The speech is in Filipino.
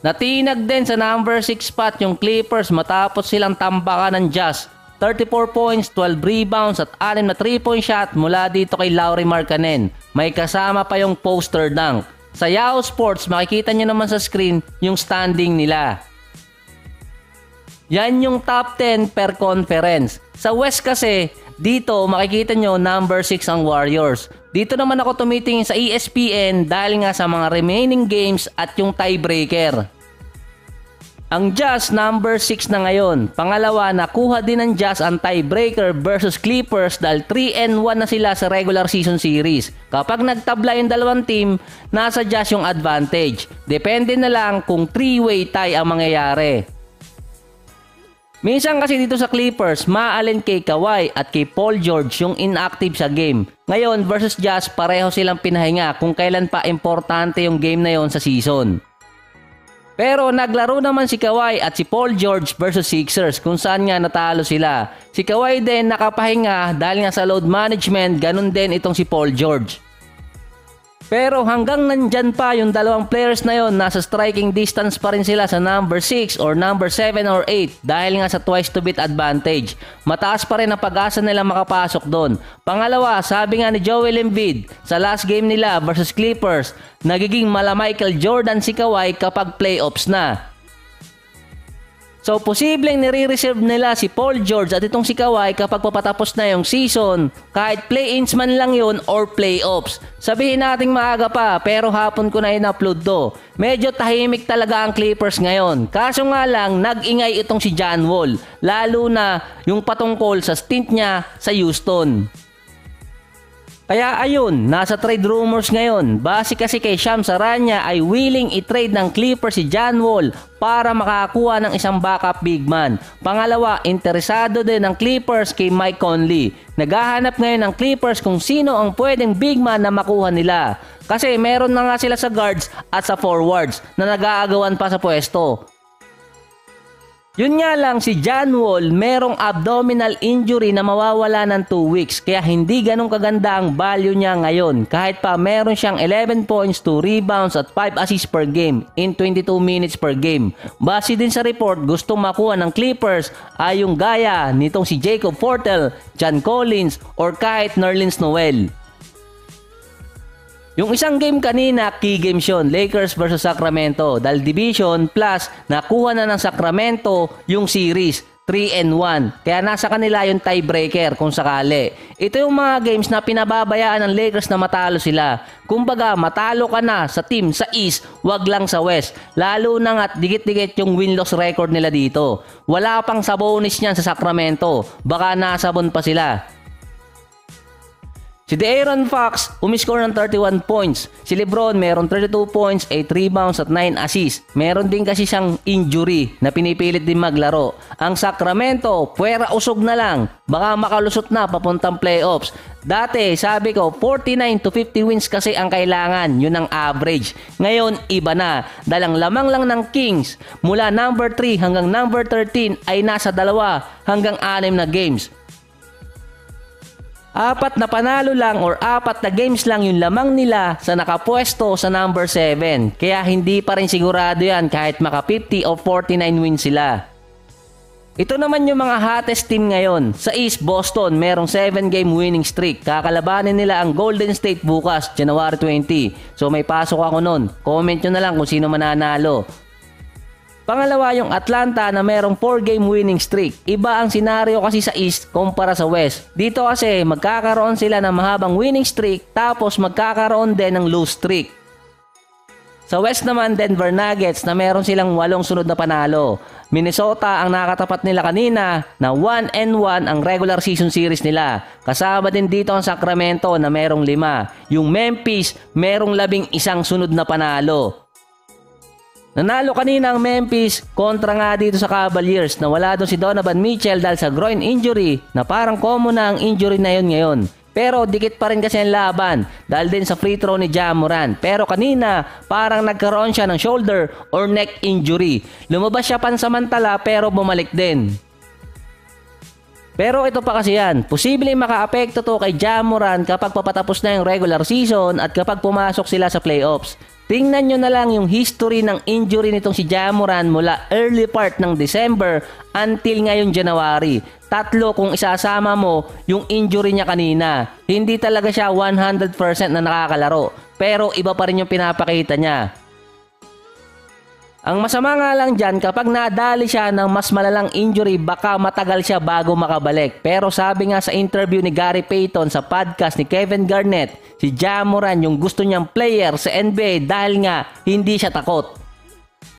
Natinag din sa number 6 spot yung Clippers matapos silang tambakan ng Jazz. 34 points, 12 rebounds at 6 na 3-point shot mula dito kay Lauri Markkanen. May kasama pa yung poster dunk. Sa Yahoo Sports, makikita nyo naman sa screen yung standing nila. Yan yung top 10 per conference. Sa West kasi, dito makikita nyo number 6 ang Warriors. Dito naman ako tumitingin sa ESPN dahil nga sa mga remaining games at yung tiebreaker. Ang Jazz number 6 na ngayon. Pangalawa, nakuha din ng Jazz ang tiebreaker versus Clippers dahil 3-1 na sila sa regular season series. Kapag nagtabla yung dalawang team, nasa Jazz yung advantage. Depende na lang kung 3-way tie ang mangyayari. Minsan kasi dito sa Clippers, maalin kay Kawhi at kay Paul George yung inactive sa game. Ngayon versus Jazz, pareho silang pinahinga kung kailan pa importante yung game na yon sa season. Pero naglaro naman si Kawhi at si Paul George versus Sixers kung saan nga natalo sila. Si Kawhi din nakapahinga dahil nga sa load management, ganun din itong si Paul George. Pero hanggang nandyan pa yung dalawang players na yon, nasa striking distance pa rin sila sa number 6 or number 7 or 8 dahil nga sa twice to beat advantage. Mataas pa rin ang pag-asa nila makapasok doon. Pangalawa, sabi nga ni Joel Embiid sa last game nila versus Clippers, nagiging mala Michael Jordan si Kawhi kapag playoffs na. So posibleng nire-reserve nila si Paul George at itong si Kawhi kapag papatapos na yung season, kahit play-ins man lang yun or playoffs. Sabihin nating maaga pa pero hapon ko na in-upload to. Medyo tahimik talaga ang Clippers ngayon. Kaso nga lang nag-ingay itong si John Wall, lalo na yung patungkol sa stint niya sa Houston. Kaya ayun, nasa trade rumors ngayon. Base kasi kay Shams Charania ay willing i-trade ng Clippers si John Wall para makakuha ng isang backup big man. Pangalawa, interesado din ng Clippers kay Mike Conley. Naghahanap ngayon ng Clippers kung sino ang pwedeng big man na makuha nila. Kasi meron na nga sila sa guards at sa forwards na nag-aagawan pa sa pwesto. Yun nga lang, si John Wall merong abdominal injury na mawawala ng 2 weeks kaya hindi ganun kaganda ang value niya ngayon kahit pa meron siyang 11 points, 2 rebounds at 5 assists per game in 22 minutes per game. Base din sa report, gustong makuha ng Clippers ay yung gaya nitong si Jacob Portel, John Collins or kahit Nerlens Noel. Yung isang game kanina, key games yun, Lakers versus Sacramento. Dahil division plus nakuha na ng Sacramento yung series, 3-1. Kaya nasa kanila yung tiebreaker kung sakali. Ito yung mga games na pinababayaan ng Lakers na matalo sila. Kumbaga, matalo ka na sa team sa East, wag lang sa West. Lalo na nga't dikit-dikit yung win-loss record nila dito. Wala pang Sabonis niyan sa Sacramento. Baka nasabon pa sila. Si De'Aaron Fox umiscore ng 31 points. Si LeBron meron 32 points, 8 rebounds at 9 assists. Meron din kasi siyang injury na pinipilit din maglaro. Ang Sacramento, puwera usog na lang. Baka makalusot na papuntang playoffs. Dati, sabi ko, 49 to 50 wins kasi ang kailangan. Yun ang average. Ngayon, iba na. Dahil ang lamang lang ng Kings, mula number 3 hanggang number 13 ay nasa 2 hanggang 6 na games. 4 na panalo lang or 4 na games lang yung lamang nila sa nakapwesto sa number 7. Kaya hindi pa rin sigurado yan kahit maka 50 o 49 wins sila. Ito naman yung mga hottest team ngayon. Sa East, Boston merong 7-game winning streak. Kakalabanin nila ang Golden State bukas, January 20. So may pasok ako nun. Comment nyo na lang kung sino mananalo. Pangalawa yung Atlanta na merong 4-game winning streak. Iba ang senaryo kasi sa East kumpara sa West. Dito kasi magkakaroon sila ng mahabang winning streak tapos magkakaroon din ng lose streak. Sa West naman, Denver Nuggets na meron silang 8 sunod na panalo. Minnesota ang nakatapat nila kanina na 1-1 ang regular season series nila. Kasama din dito ang Sacramento na merong 5. Yung Memphis merong 11 sunod na panalo. Nanalo kanina ang Memphis kontra nga dito sa Cavaliers na wala doon si Donovan Mitchell dahil sa groin injury na parang common na ang injury na yun ngayon. Pero dikit pa rin kasi ang laban dahil din sa free throw ni Ja Morant. Pero kanina parang nagkaroon siya ng shoulder or neck injury. Lumabas siya pansamantala pero bumalik din. Pero ito pa kasi yan, posibleng makaapekto to kay Ja Morant kapag papatapos na yung regular season at kapag pumasok sila sa playoffs. Tingnan nyo na lang yung history ng injury nitong si Ja Morant mula early part ng December until ngayon January. 3 kung isasama mo yung injury niya kanina. Hindi talaga siya 100% na nakakalaro. Pero iba pa rin yung pinapakita niya. Ang masama nga lang dyan, kapag nadali siya ng mas malalang injury, baka matagal siya bago makabalik. Pero sabi nga sa interview ni Gary Payton sa podcast ni Kevin Garnett, si Ja Morant yung gusto niyang player sa NBA dahil nga hindi siya takot.